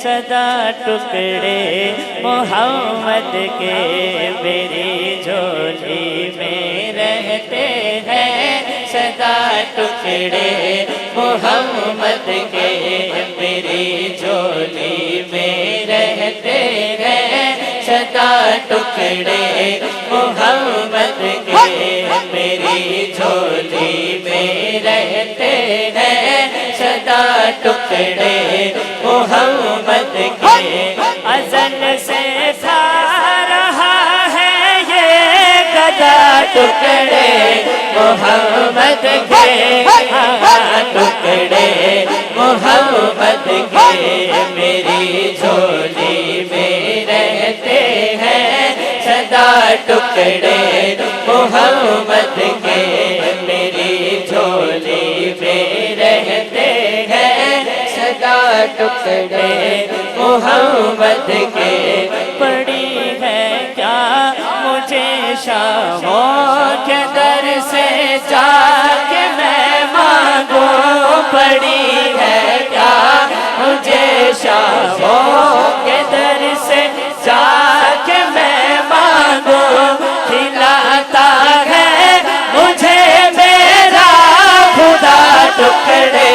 सदा टुकड़े मोहम्मद के मेरी झोली में रहते हैं। सदा टुकड़े मोहम्मद के मेरी झोली में रहते हैं। सदा टुकड़े मोहम्मद के मेरी झोली में रहते हैं। सदा टुकड़े मोहम्मद के अज़ल से था रहा है ये गदा। टुकड़े मोहम्मद के टुकड़े मोहम्मद के मेरी झोली में रहते हैं। सदा टुकड़े मोहम्मद के मेरी झोली में रहते हैं। सदा टुकड़े मोहम्मद के पड़ी है क्या मुझे शामों के दर से जाके मैं मांगू। पड़ी है क्या मुझे शामों के दर से जाके मैं मांगू। खिलाता है मुझे मेरा खुदा। टुकड़े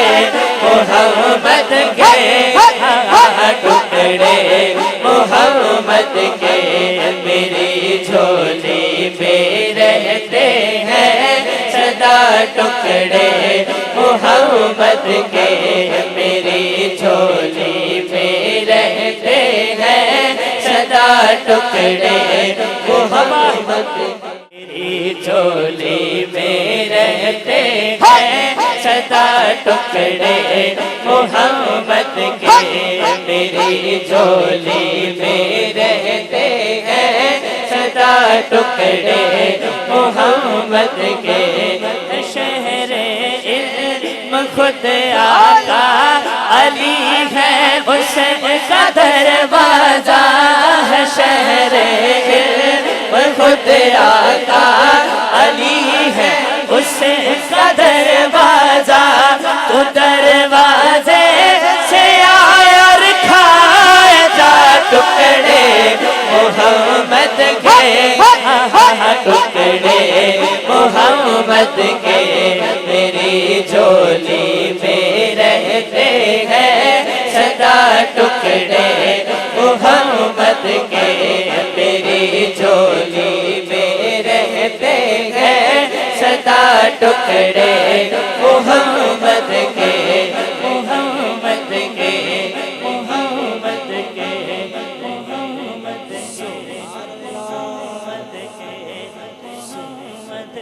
मोहम्मद के टुकड़े मोहम्मद के मेरी झोली में रहते हैं। सदा टुकड़े मोहम्मद के मेरी झोली में रहते हैं। सदा टुकड़े मोहम्मद मेरी झोली में रहते हैं। सदा टुकड़े मोहम्मद के मेरी झोली में रहते हैं। सदा टुकड़े मोहम्मद के शहरे इल्म खुद आका अली है उसका दरवाजा है। शहरे इल्म खुद आका अली है उसका दरवाजा। तो दरवाजे से आया और खाए जा। टुकड़े मोहम्मद के टुकड़े मोहम्मद के मेरी झोली में रहते हैं। सदा टुकड़े मोहम्मद के मेरी झोली में रहते हैं। सदा टुकड़े मोहम्मद के मोहम्मद के मोहम्मद के मोहम्मद के मोहम्मद के मोहम्मद